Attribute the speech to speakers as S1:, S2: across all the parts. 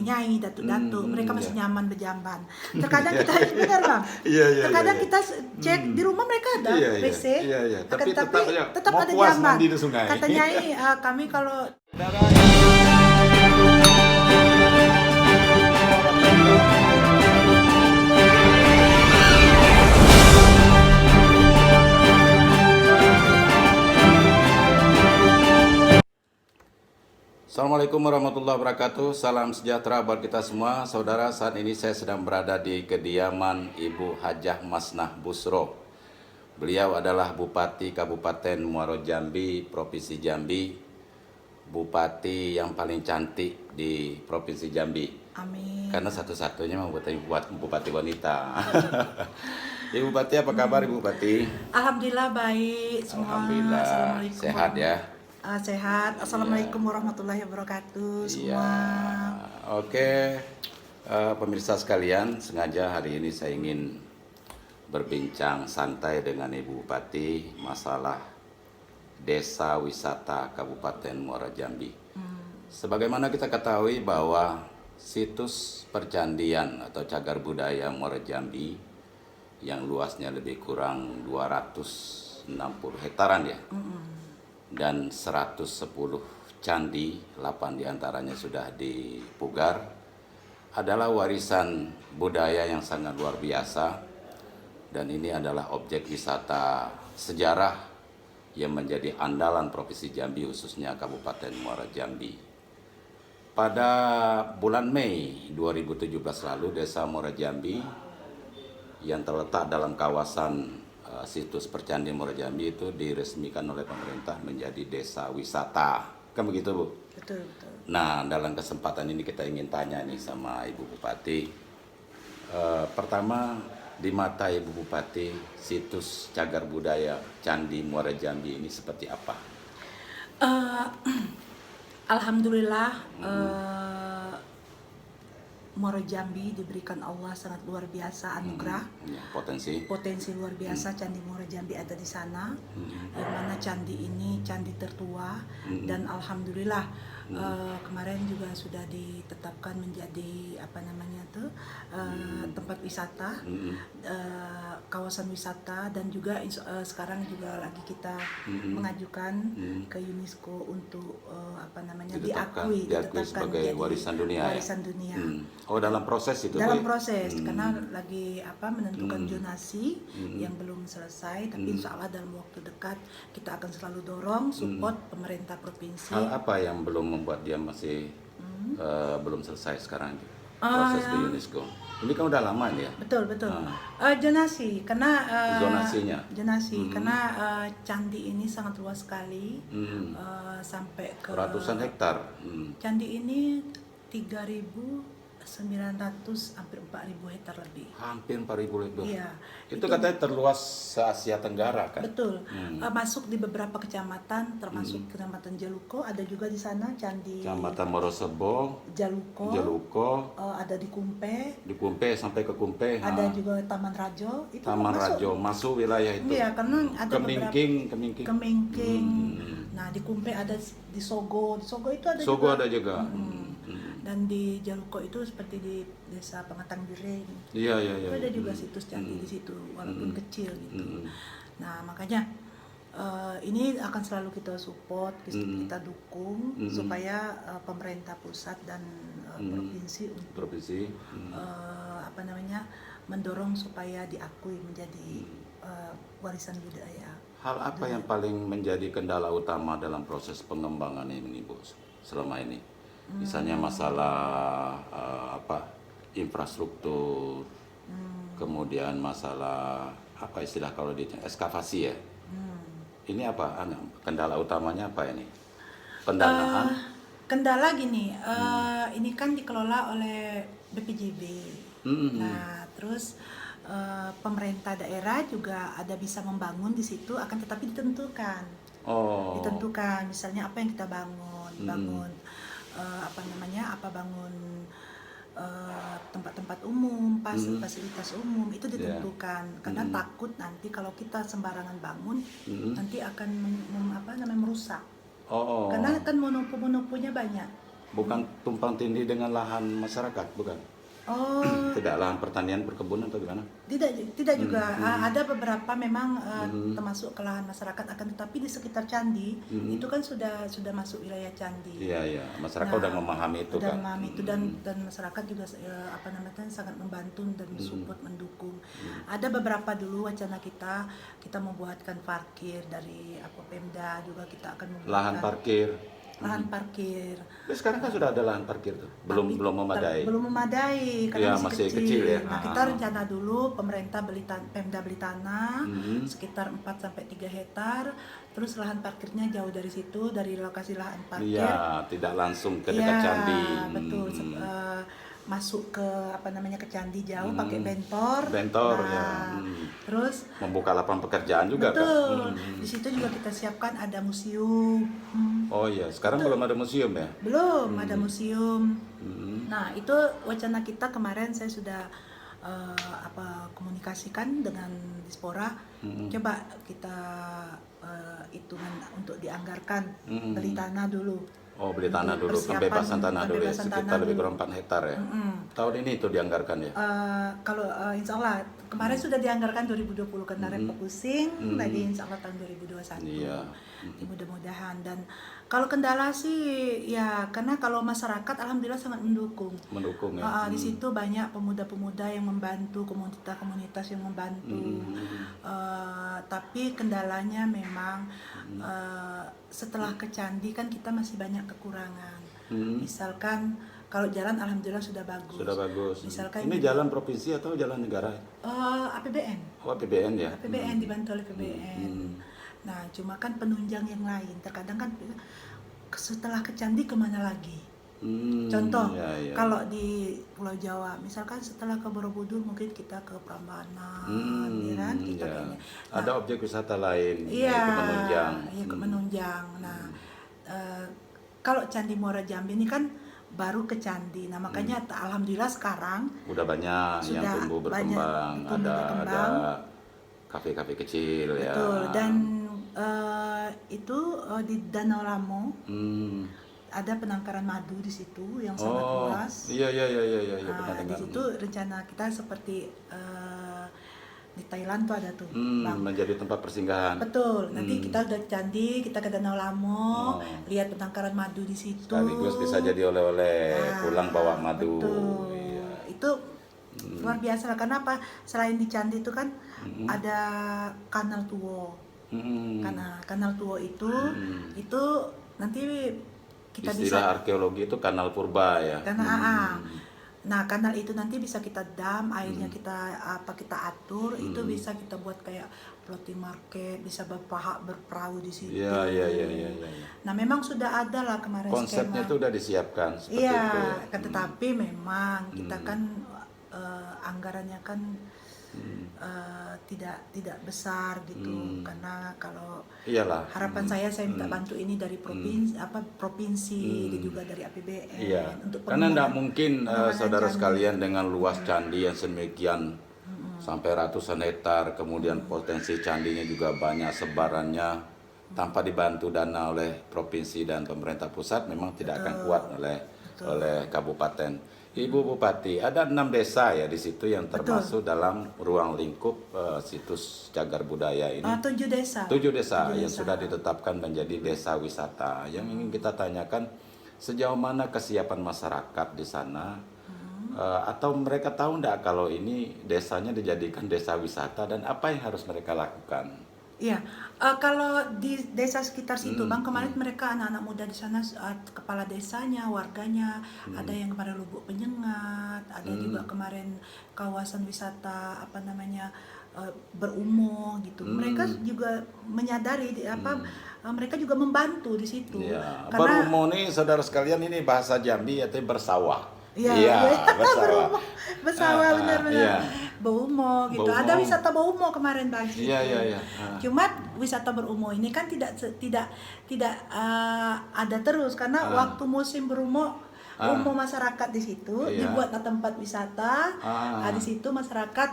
S1: nyai-nyai, datuk-datuk, mereka masih nyaman berjamban. Terkadang kita benar Bang. Terkadang kita cek di rumah mereka ada WC.
S2: Tapi
S1: tetap
S2: mau
S1: ada
S2: puas
S1: jamban.
S2: mandi di sungai.
S1: Kata nyai, kami kalau
S2: Assalamualaikum warahmatullahi wabarakatuh. Salam sejahtera buat kita semua. Saudara, saat ini saya sedang berada di kediaman Ibu Hajah Masnah Busro. Beliau adalah Bupati Kabupaten Muaro Jambi, Provinsi Jambi. Bupati yang paling cantik di Provinsi Jambi.
S1: amin.
S2: Karena satu-satunya buat Bupati wanita. Ibu Bupati, apa kabar Ibu Bupati?
S1: Alhamdulillah baik semua.
S2: Alhamdulillah,
S1: Assalamualaikum
S2: sehat ya.
S1: Sehat. Assalamualaikum warahmatullahi wabarakatuh semua.
S2: Oke, pemirsa sekalian, sengaja hari ini saya ingin berbincang santai dengan Ibu Bupati masalah desa wisata Kabupaten Muaro Jambi. Sebagaimana kita ketahui bahwa situs percandian atau cagar budaya Muaro Jambi yang luasnya lebih kurang 260 hektaran ya. Dan 110 candi, 8 diantaranya sudah dipugar, adalah warisan budaya yang sangat luar biasa. Dan ini adalah objek wisata sejarah yang menjadi andalan Provinsi Jambi, khususnya Kabupaten Muaro Jambi. Pada bulan Mei 2017 lalu, Desa Muaro Jambi yang terletak dalam kawasan situs percandian Muaro Jambi itu diresmikan oleh pemerintah menjadi desa wisata. Kan begitu, Bu?
S1: Betul.
S2: Nah, dalam kesempatan ini kita ingin tanya nih sama Ibu Bupati. Pertama, di mata Ibu Bupati, situs cagar budaya Candi Muaro Jambi ini seperti apa?
S1: Alhamdulillah Muaro Jambi diberikan Allah sangat luar biasa anugerah. Potensi luar biasa. Candi Muaro Jambi ada di sana, yang mana candi ini candi tertua, dan alhamdulillah kemarin juga sudah ditetapkan menjadi tempat wisata, kawasan wisata, dan juga sekarang juga lagi kita mengajukan ke UNESCO untuk diakui
S2: sebagai warisan dunia. Oh, dalam proses itu?
S1: Dalam proses, karena lagi menentukan zonasi yang belum selesai, tapi insya Allah dalam waktu dekat kita akan selalu dorong support pemerintah provinsi.
S2: Hal apa yang belum membuat dia masih belum selesai sekarang proses di UNESCO? Ini kan udah lama nih ya?
S1: Betul. Zonasi, karena
S2: zonasi.
S1: Karena candi ini sangat luas sekali, sampai ke
S2: ratusan hektar.
S1: Candi ini 3.900 hampir 4.000 hektar lebih.
S2: Hampir 4.000 hektar.
S1: Iya.
S2: Itu katanya terluas se-Asia Tenggara kan?
S1: Betul. Masuk di beberapa kecamatan, termasuk Kecamatan Jaluko, ada juga di sana candi.
S2: Kecamatan Morosebo, Jaluko,
S1: ada di Kumpe.
S2: Di Kumpe sampai ke Kumpe.
S1: Ada juga Taman Rajo. Itu
S2: Taman Rajo masuk wilayah itu.
S1: Iya, karena ada
S2: Kemingking.
S1: Nah, di Kumpe ada di Sogo. Di Sogo itu ada
S2: Sogo
S1: juga.
S2: ada juga.
S1: Dan di Jaluko itu seperti di Desa Pengatang Biring.
S2: Iya.
S1: Itu ada juga situs candi di situ, walaupun kecil gitu. Nah, makanya ini akan selalu kita support, kita dukung supaya pemerintah pusat dan provinsi untuk mendorong supaya diakui menjadi warisan budaya.
S2: Hal apa yang paling menjadi kendala utama dalam proses pengembangan ini, Bu, selama ini? Misalnya masalah infrastruktur, kemudian masalah istilah kalau di ekskavasi ya. Ini apa? Kendala utamanya apa ini? Pendanaan?
S1: Kendala gini, ini kan dikelola oleh BPJB. Nah, terus pemerintah daerah juga ada bisa membangun di situ, akan tetapi ditentukan. Ditentukan, misalnya apa yang kita bangun, bangun tempat-tempat umum, fasilitas umum, itu ditentukan. Karena takut nanti kalau kita sembarangan bangun, nanti akan merusak. Karena kan monoponya banyak.
S2: bukan tumpang tindih dengan lahan masyarakat, bukan?
S1: Oh,
S2: Tidak lahan pertanian perkebunan atau gimana?
S1: tidak juga. Ada beberapa memang termasuk ke lahan masyarakat, akan tetapi di sekitar candi itu kan sudah masuk wilayah candi.
S2: Iya, iya, masyarakat udah memahami itu
S1: Udah
S2: kan.
S1: memahami itu, dan masyarakat juga apa namanya sangat membantu dan support, mendukung. Ada beberapa dulu wacana kita membuatkan parkir dari Pemda, juga kita akan membuatkan
S2: Lahan parkir.
S1: lahan parkir.
S2: Tapi sekarang kan sudah ada lahan parkir tuh. Belum memadai.
S1: Belum memadai
S2: Ya,
S1: karena
S2: masih kecil ya.
S1: Nah, kita rencana dulu pemerintah Pemda beli tanah sekitar 4 sampai 3 hektar, terus lahan parkirnya jauh dari situ, dari lokasi lahan parkir.
S2: Iya, tidak langsung ke dekat
S1: Iya,
S2: candi.
S1: betul. Masuk ke ke candi jauh pakai bentor.
S2: Bentor,
S1: Nah,
S2: ya.
S1: Terus
S2: Membuka lapangan pekerjaan juga
S1: betul.
S2: kan.
S1: Di situ juga kita siapkan ada museum.
S2: Oh iya, sekarang belum ada museum ya?
S1: Belum ada museum. Nah, itu wacana kita kemarin saya sudah komunikasikan dengan Dispora. Coba kita hitungan untuk dianggarkan beli tanah dulu.
S2: Oh, beli tanah dulu,
S1: Persiapan
S2: pembebasan tanah dulu ya,
S1: pembebasan
S2: sekitar
S1: tanah
S2: lebih
S1: dulu.
S2: kurang 4 hektar ya. Tahun ini itu dianggarkan ya?
S1: Kalau insya Allah kemarin sudah dianggarkan 2020 karena refocusing, tadi insya Allah tahun 2021.
S2: Iya.
S1: Mudah-mudahan. Dan kalau kendala sih ya karena kalau masyarakat alhamdulillah sangat mendukung.
S2: Mendukung ya.
S1: Di situ banyak pemuda-pemuda yang membantu, komunitas-komunitas yang membantu. Tapi kendalanya memang setelah ke candi kan kita masih banyak kekurangan. Misalkan kalau jalan alhamdulillah sudah bagus.
S2: Sudah bagus.
S1: Misalkan
S2: Ini jalan provinsi atau jalan negara?
S1: APBN.
S2: Oh, APBN ya.
S1: APBN dibantu oleh APBN. Nah, cuma kan penunjang yang lain. Terkadang kan setelah ke candi kemana lagi? Contoh,
S2: ya.
S1: kalau di Pulau Jawa, misalkan setelah ke Borobudur mungkin kita ke Prambanan, ya kan? Kita
S2: Ya.
S1: kayaknya.
S2: Ada objek wisata lain,
S1: Iya,
S2: yaitu menunjang.
S1: iya ke menunjang. Nah, kalau Candi Muara Jambi ini kan baru ke candi. Nah, makanya alhamdulillah sekarang
S2: Udah banyak yang
S1: sudah
S2: tumbuh
S1: banyak
S2: berkembang.
S1: tumbuh
S2: Ada
S1: berkembang.
S2: kafe-kafe kecil ya.
S1: Betul. Dan itu di Danau Lamo ada penangkaran madu di situ yang sangat luas.
S2: Iya, pernah
S1: Nah, di
S2: dengar.
S1: situ rencana kita seperti di Thailand tuh ada tuh, Bang.
S2: Menjadi tempat persinggahan.
S1: Betul. Nanti kita udah candi, kita ke Danau Lamo, lihat penangkaran madu di situ.
S2: Sekaligus bisa jadi oleh-oleh, pulang bawa madu.
S1: Betul.
S2: Iya.
S1: Itu luar biasa lah. Karena apa? Selain di candi itu kan ada Kanal Tuo. Karena Kanal Tuo itu nanti kita
S2: Istilah arkeologi itu kanal purba ya.
S1: Nah, kanal itu nanti bisa kita dam, airnya kita atur, itu bisa kita buat kayak floating market, bisa berperahu di situ.
S2: Iya.
S1: Nah, memang sudah ada lah kemarin
S2: Konsepnya
S1: skema.
S2: itu udah disiapkan seperti
S1: Iya,
S2: itu ya.
S1: kan tetapi memang kita kan anggarannya kan tidak besar gitu, karena kalau
S2: Iyalah.
S1: harapan saya minta bantu ini dari provinsi dan juga dari APBN
S2: Iya.
S1: untuk
S2: Karena tidak
S1: pengembangan-
S2: mungkin
S1: pengembangan
S2: saudara
S1: candi.
S2: sekalian dengan luas candi yang sedemikian sampai ratusan hektar, kemudian potensi candinya juga banyak sebarannya, tanpa dibantu dana oleh provinsi dan pemerintah pusat memang tidak akan kuat oleh kabupaten. Ibu Bupati, ada 6 desa ya di situ yang termasuk dalam ruang lingkup situs cagar budaya ini.
S1: 7 desa.
S2: 7 desa yang sudah ditetapkan menjadi desa wisata. Yang ingin kita tanyakan, sejauh mana kesiapan masyarakat di sana? Atau mereka tahu enggak kalau ini desanya dijadikan desa wisata dan apa yang harus mereka lakukan?
S1: Iya, kalau di desa sekitar situ, Bang, kemarin mereka anak-anak muda di sana, kepala desanya, warganya, ada yang kemarin Lubuk Penyengat, ada juga kemarin kawasan wisata Berumo gitu. Mereka juga menyadari mereka juga membantu di situ.
S2: Ya,
S1: Karena
S2: Berumo nih saudara sekalian ini bahasa Jambi yaitu bersawah.
S1: Iya,
S2: bersawah.
S1: bersawah benar-benar.
S2: Iya.
S1: Baumo gitu.
S2: Baumo.
S1: Ada wisata Baumo kemarin pagi.
S2: Iya.
S1: Cuma wisata Berumo ini kan tidak ada terus karena waktu musim Berumo masyarakat di situ
S2: Iya.
S1: dibuatlah tempat wisata. Di situ masyarakat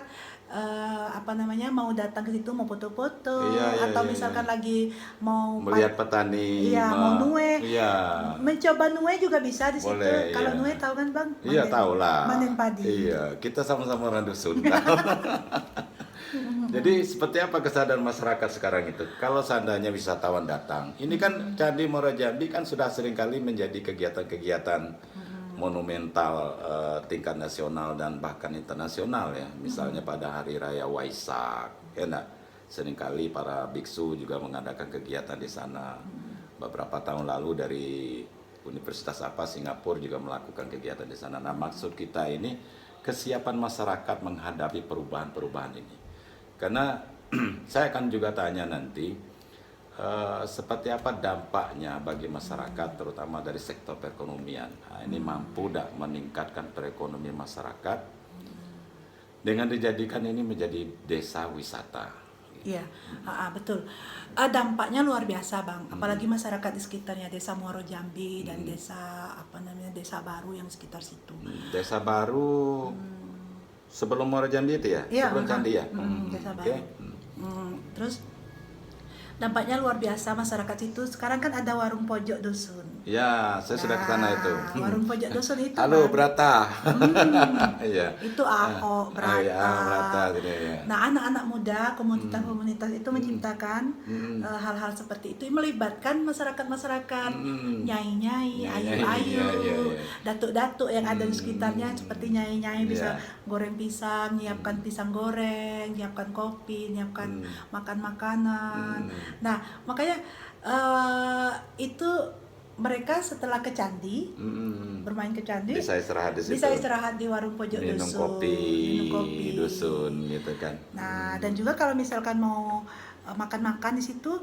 S1: mau datang ke situ mau foto-foto
S2: Iya,
S1: atau
S2: iya,
S1: misalkan
S2: iya.
S1: lagi mau
S2: Melihat petani.
S1: iya, mau nuwe.
S2: Iya.
S1: Mencoba nuwe juga bisa di situ.
S2: Boleh,
S1: Kalau
S2: iya.
S1: nuwe tahu kan Bang?
S2: Iya, tahu lah.
S1: Manen padi.
S2: Iya, kita sama-sama orang dusun. Jadi seperti apa kesadaran masyarakat sekarang itu? Kalau seandainya wisatawan datang, ini kan Candi Muara Jambi kan sudah seringkali menjadi kegiatan-kegiatan monumental tingkat nasional dan bahkan internasional ya. Misalnya pada Hari Raya Waisak, ya enggak? Seringkali para biksu juga mengadakan kegiatan di sana. Beberapa tahun lalu dari Universitas Singapura juga melakukan kegiatan di sana. Nah, maksud kita ini kesiapan masyarakat menghadapi perubahan-perubahan ini. Karena saya akan juga tanya nanti seperti apa dampaknya bagi masyarakat terutama dari sektor perekonomian. Nah, ini mampu tidak meningkatkan perekonomian masyarakat dengan dijadikan ini menjadi desa wisata.
S1: Iya, betul. Dampaknya luar biasa Bang. Apalagi masyarakat di sekitarnya Desa Muaro Jambi dan Desa Baru yang sekitar situ.
S2: Desa Baru sebelum Muaro Jambi itu ya?
S1: Iya,
S2: Sebelum Candi ya?
S1: Desa Baru.
S2: Okay.
S1: Terus dampaknya luar biasa masyarakat itu. Sekarang kan ada warung pojok dusun.
S2: Ya, saya sudah ke sana itu.
S1: Warung pojok dusun itu.
S2: Halo,
S1: Bang.
S2: Brata. Iya.
S1: Itu Ahok, Brata.
S2: Iya, Brata gitu ya.
S1: Nah, anak-anak muda, komunitas-komunitas itu menciptakan hal-hal seperti itu, melibatkan masyarakat-masyarakat, nyai-nyai, ayu-ayu, datuk-datuk yang ada di sekitarnya seperti nyai-nyai bisa goreng pisang, nyiapkan pisang goreng, nyiapkan kopi, nyiapkan makan makanan. Nah, makanya itu mereka setelah ke candi, bermain ke candi,
S2: bisa istirahat di situ.
S1: Bisa istirahat di warung pojok
S2: minum
S1: dusun,
S2: kopi
S1: minum kopi
S2: dusun gitu kan.
S1: Nah, dan juga kalau misalkan mau makan-makan di situ,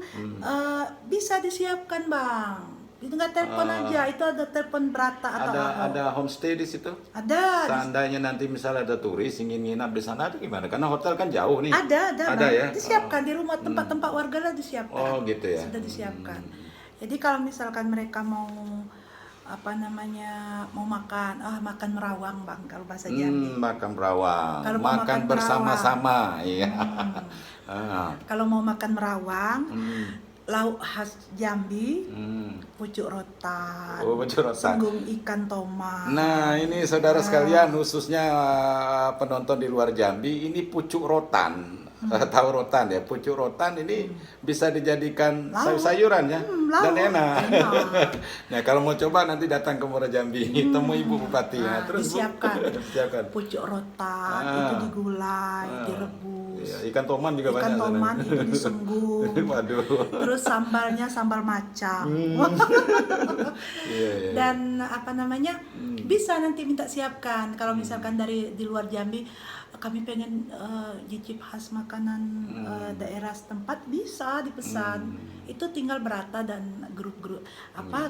S1: bisa disiapkan Bang. Itu nggak telepon aja, itu ada telepon Brata atau
S2: ada homestay di situ.
S1: Ada.
S2: Seandainya nanti misalnya ada turis ingin nginap di sana, itu gimana? Karena hotel kan jauh nih.
S1: Ada
S2: Bang.
S1: ya. Disiapkan di rumah tempat-tempat warga lah disiapkan.
S2: Oh gitu ya.
S1: Sudah disiapkan. Jadi kalau misalkan mereka mau mau makan merawang Bang kalau bahasa Jambi.
S2: Makan merawang.
S1: Kalau
S2: makan bersama-sama, iya.
S1: Kalau mau makan merawang, lauk khas Jambi, pucuk rotan, senggung ikan tomat.
S2: Nah, ini saudara sekalian, khususnya penonton di luar Jambi, ini pucuk rotan. Tahu rotan ya, pucuk rotan ini bisa dijadikan sayur-sayuran ya, dan enak. Nah, kalau mau coba nanti datang ke Muara Jambi, temui Ibu Bupati. Terus
S1: disiapkan
S2: pucuk
S1: rotan, itu digulai, direbus.
S2: Iya, ikan toman juga banyak.
S1: Ikan toman itu disenggung.
S2: Waduh.
S1: Terus sambalnya sambal macam.
S2: Iya.
S1: Dan bisa nanti minta siapkan. Kalau misalkan di luar Jambi, kami pengen cicip khas makanan daerah setempat, bisa dipesan. Itu tinggal Brata dan grup-grup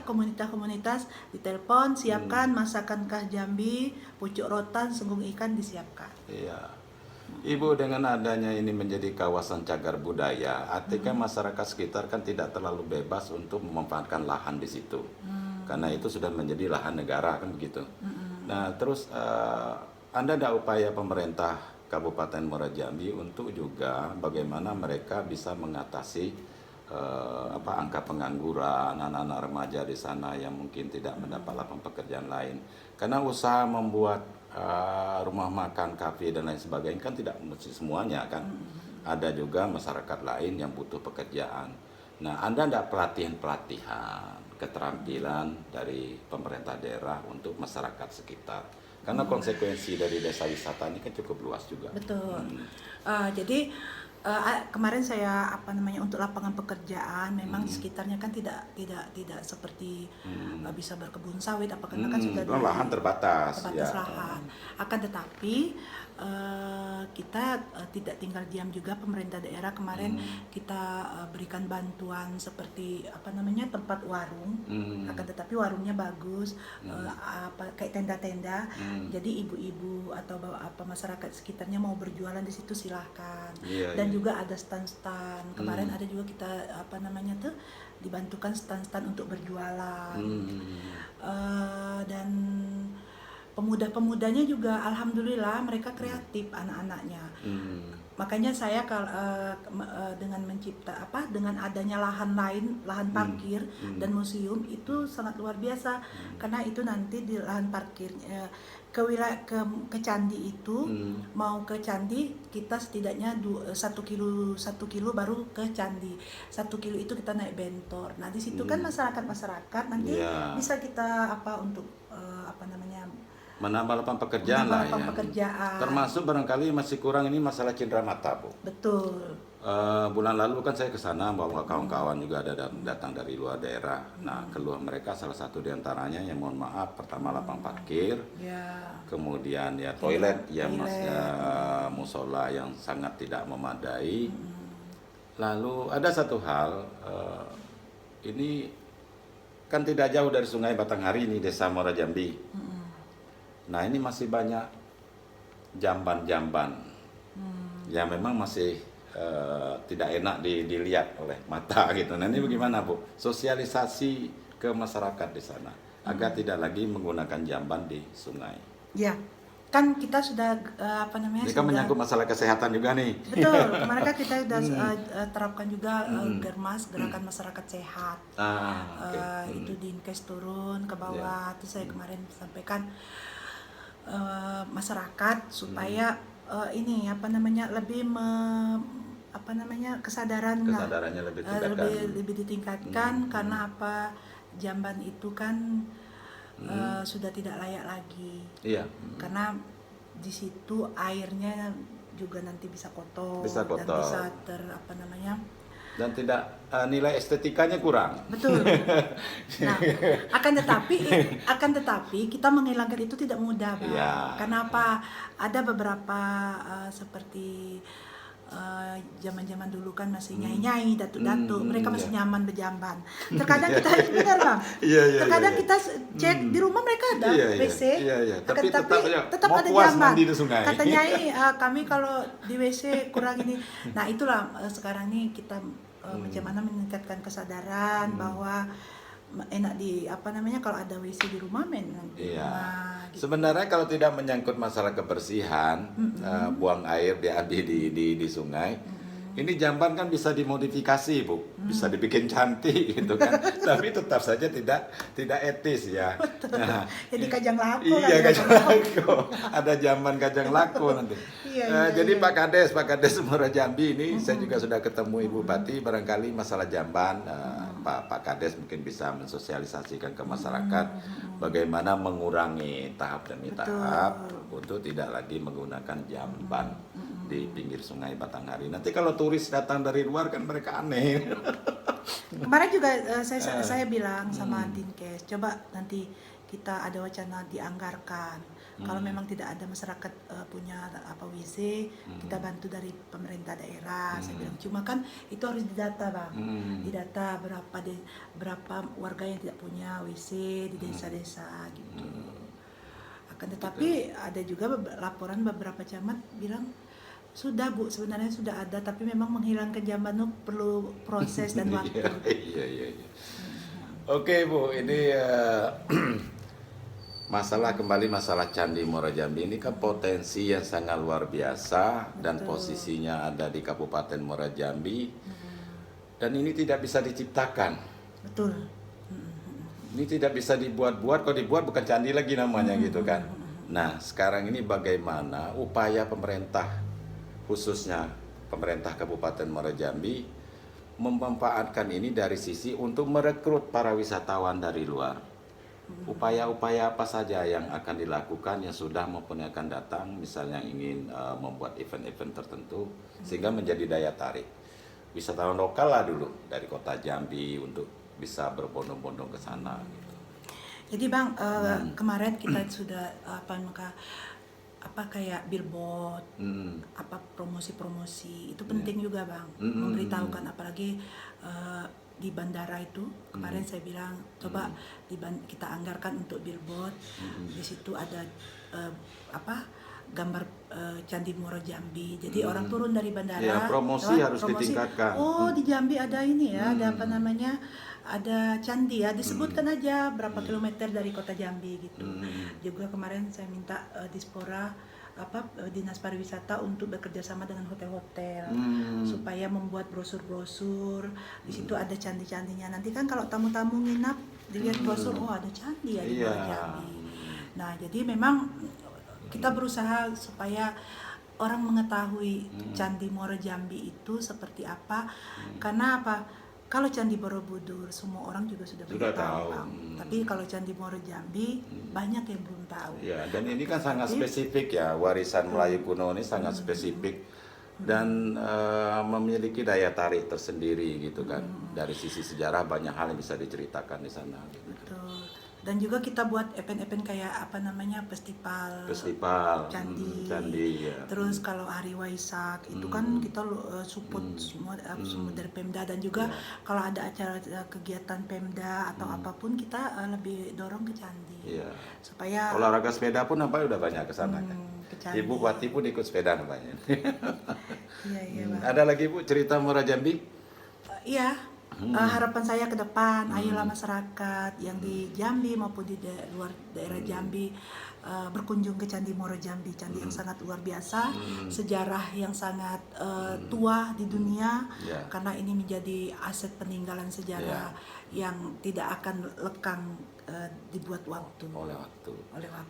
S1: komunitas-komunitas ditelepon, siapkan masakan khas Jambi, pucuk rotan, senggung ikan disiapkan.
S2: Iya. Ibu, dengan adanya ini menjadi kawasan cagar budaya, artinya masyarakat sekitar kan tidak terlalu bebas untuk memanfaatkan lahan di situ. Karena itu sudah menjadi lahan negara kan begitu. Nah, terus Anda ada upaya pemerintah Kabupaten Muara Jambi untuk juga bagaimana mereka bisa mengatasi angka pengangguran anak-anak remaja di sana yang mungkin tidak mendapat lapangan pekerjaan lain. Karena usaha membuat rumah makan, kafe dan lain sebagainya kan tidak mesti semuanya kan. Ada juga masyarakat lain yang butuh pekerjaan. Nah, Anda ada pelatihan keterampilan dari pemerintah daerah untuk masyarakat sekitar. Karena konsekuensi dari desa wisata ini kan cukup luas juga.
S1: Betul. Jadi kemarin saya untuk lapangan pekerjaan memang di sekitarnya kan tidak seperti bisa berkebun sawit karena kan sudah
S2: lahan terbatas
S1: lahan. Akan tetapi kita tidak tinggal diam juga, pemerintah daerah kemarin kita berikan bantuan seperti tempat warung. Akan tetapi warungnya bagus, kayak tenda-tenda. Jadi ibu-ibu atau masyarakat sekitarnya mau berjualan di situ silahkan. Dan juga ada stand-stand. Kemarin ada juga kita dibantukan stand-stand untuk berjualan. Dan pemuda-pemudanya juga alhamdulillah mereka kreatif anak-anaknya. Makanya saya dengan dengan adanya lahan lain, lahan parkir dan museum itu sangat luar biasa, karena itu nanti di lahan parkir ke candi itu, mau ke candi kita setidaknya 1 kilo baru ke candi. 1 kilo itu kita naik bentor. Nah di situ kan masyarakat nanti bisa kita untuk
S2: menambah lapangan pekerjaan lah ya.
S1: Pekerjaan.
S2: Termasuk barangkali masih kurang ini masalah cindera mata, Bu.
S1: Betul.
S2: Bulan lalu kan saya ke sana bawa kawan-kawan juga ada datang dari luar daerah. Nah, keluar mereka salah satu diantaranya yang mohon maaf, pertama lapangan parkir, kemudian ya toilet, musola yang sangat tidak memadai. Lalu ada satu hal, ini kan tidak jauh dari Sungai Batanghari ini, Desa Muara Jambi. Nah ini masih banyak jamban-jamban yang memang masih tidak enak dilihat oleh mata gitu. Nah ini bagaimana Bu? Sosialisasi ke masyarakat di sana agar tidak lagi menggunakan jamban di sungai.
S1: Ya, kan kita sudah
S2: Ini kan menyangkut masalah kesehatan juga nih.
S1: Betul, kemarin kan kita sudah terapkan juga Germas, Gerakan Masyarakat Sehat. Itu Dinkes turun ke bawah. Terus saya kemarin sampaikan masyarakat supaya lebih
S2: kesadarannya
S1: lebih ditingkatkan, karena jamban itu kan sudah tidak layak lagi. Karena di situ airnya juga nanti bisa kotor. Dan bisa
S2: dan tidak nilai estetikanya kurang.
S1: Betul. Nah, akan tetapi kita menghilangkan itu tidak mudah, Bang. Kenapa? Ada beberapa seperti zaman-zaman dulu kan masih nyai-nyai, datuk-datuk, mereka masih nyaman berjamban. Terkadang kita benar, Bang. Terkadang kita cek di rumah mereka ada WC.
S2: Tapi
S1: tetap ada jamban. Kata nyai, kami kalau di WC kurang ini. Nah, itulah sekarang nih kita macam mana meningkatkan kesadaran bahwa enak kalau ada WC di rumah di rumah, gitu.
S2: Sebenarnya kalau tidak menyangkut masalah kebersihan, buang air diambil di sungai, ini jamban kan bisa dimodifikasi, Bu, bisa dibikin cantik gitu kan, tapi tetap saja tidak etis ya.
S1: Nah, jadi kajang laku.
S2: Kajang laku. Ada jamban kajang laku nanti. Jadi Pak Kades Muara Jambi ini saya juga sudah ketemu Ibu Bupati, barangkali masalah jamban Pak Kades mungkin bisa mensosialisasikan ke masyarakat bagaimana mengurangi tahap demi tahap untuk tidak lagi menggunakan jamban di pinggir Sungai Batanghari. Nanti kalau turis datang dari luar kan mereka aneh.
S1: Kemarin juga saya bilang sama Dinkes, coba nanti kita ada wacana dianggarkan. Kalau memang tidak ada masyarakat punya WC, kita bantu dari pemerintah daerah. Saya bilang cuma kan itu harus didata, Bang. Didata berapa warga yang tidak punya WC di desa-desa gitu. Akan tetapi ada juga laporan beberapa camat bilang sudah, Bu, sebenarnya sudah ada, tapi memang menghilangkan jamban itu perlu proses dan waktu.
S2: Iya. Oke, Bu, ini masalah Candi Muara Jambi ini kan potensi yang sangat luar biasa. Dan posisinya ada di Kabupaten Muara Jambi, dan ini tidak bisa diciptakan.
S1: Betul.
S2: Ini tidak bisa dibuat-buat, kalau dibuat bukan candi lagi namanya gitu kan. Nah, sekarang ini bagaimana upaya pemerintah, khususnya pemerintah Kabupaten Muara Jambi, memanfaatkan ini dari sisi untuk merekrut para wisatawan dari luar. Upaya-upaya apa saja yang akan dilakukan, yang sudah maupun yang akan datang, misalnya ingin membuat event-event tertentu sehingga menjadi daya tarik wisatawan lokal lah dulu dari kota Jambi untuk bisa berbondong-bondong ke sana gitu.
S1: Jadi, Bang, kemarin kita sudah kayak billboard, promosi-promosi itu penting juga, Bang, memberitahukan, apalagi di bandara itu kemarin saya bilang coba kita anggarkan untuk billboard. Di situ ada gambar Candi Muaro Jambi. Jadi orang turun dari bandara.
S2: Ya, promosi harus ditingkatkan.
S1: Oh, di Jambi ada ini ya, ada apa namanya? Ada candi ya, disebutkan aja berapa kilometer dari kota Jambi gitu. Juga kemarin saya minta Dispora Dinas Pariwisata untuk bekerja sama dengan hotel-hotel supaya membuat brosur-brosur. Di situ ada candi-candinya. Nanti kan kalau tamu-tamu nginap dilihat brosur, oh ada candi ya di Muaro Jambi. Nah, jadi memang kita berusaha supaya orang mengetahui Candi Muaro Jambi itu seperti apa. Karena apa? Kalau Candi Borobudur semua orang juga sudah tahu. Tapi kalau Candi Muaro Jambi banyak yang belum tahu.
S2: Ya, dan ini kan sangat spesifik ya, warisan Melayu kuno ini sangat spesifik dan memiliki daya tarik tersendiri gitu kan. Dari sisi sejarah banyak hal yang bisa diceritakan di sana. Gitu.
S1: Betul. Dan juga kita buat event-event kayak apa namanya festival candi
S2: ya.
S1: Terus kalau hari Waisak itu kan kita support semua dari Pemda, dan juga kalau ada acara kegiatan Pemda atau apapun kita lebih dorong ke candi supaya
S2: olahraga sepeda pun udah banyak ke sana kan. Ibu Bupati pun ikut sepeda namanya.
S1: Iya,
S2: Ada lagi Bu cerita Muaro Jambi?
S1: Iya. Harapan saya ke depan, ayolah masyarakat yang di Jambi maupun di luar daerah Jambi berkunjung ke Candi Muaro Jambi, candi yang sangat luar biasa, sejarah yang sangat tua di dunia, karena ini menjadi aset peninggalan sejarah yang tidak akan lekang dibuat oleh waktu.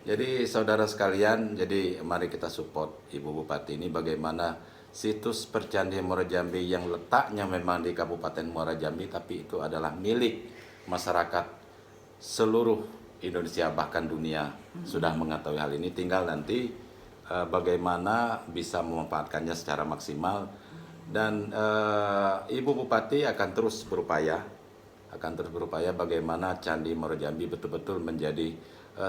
S2: Jadi saudara sekalian, jadi mari kita support Ibu Bupati ini bagaimana situs Percandian Muaro Jambi yang letaknya memang di Kabupaten Muaro Jambi, tapi itu adalah milik masyarakat seluruh Indonesia bahkan dunia sudah mengetahui hal ini. Tinggal nanti bagaimana bisa memanfaatkannya secara maksimal, dan Ibu Bupati akan terus berupaya bagaimana Candi Muaro Jambi betul-betul menjadi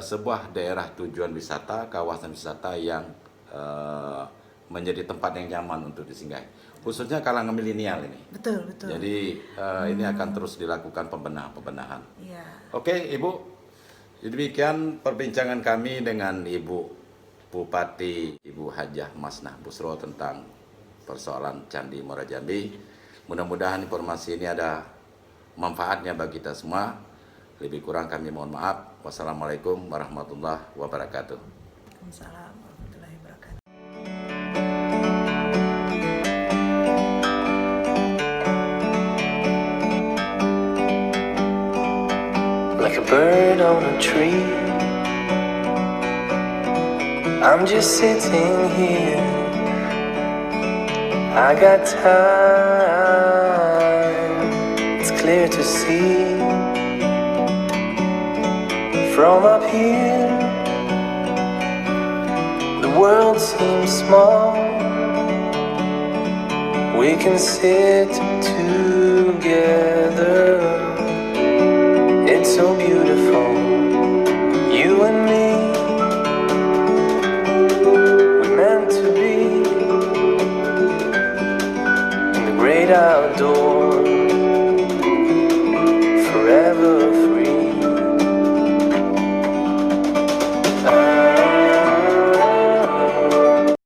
S2: sebuah daerah tujuan wisata, kawasan wisata yang menjadi tempat yang nyaman untuk disinggahi, khususnya kalangan milenial ini.
S1: Betul.
S2: Jadi ini akan terus dilakukan pembenahan. Oke, Ibu. Demikian perbincangan kami dengan Ibu Bupati, Ibu Hajah Masnah Busro tentang persoalan Candi Muaro Jambi. Mudah-mudahan informasi ini ada manfaatnya bagi kita semua. Lebih kurang kami mohon maaf. Wassalamualaikum warahmatullahi wabarakatuh.
S1: Waalaikumsalam warahmatullahi wabarakatuh.
S3: Like a bird on a tree, I'm just sitting here. I got time, it's clear to see. From up here, the world seems small. We can sit together. It's so beautiful, you and me. We're meant to be in the great outdoors.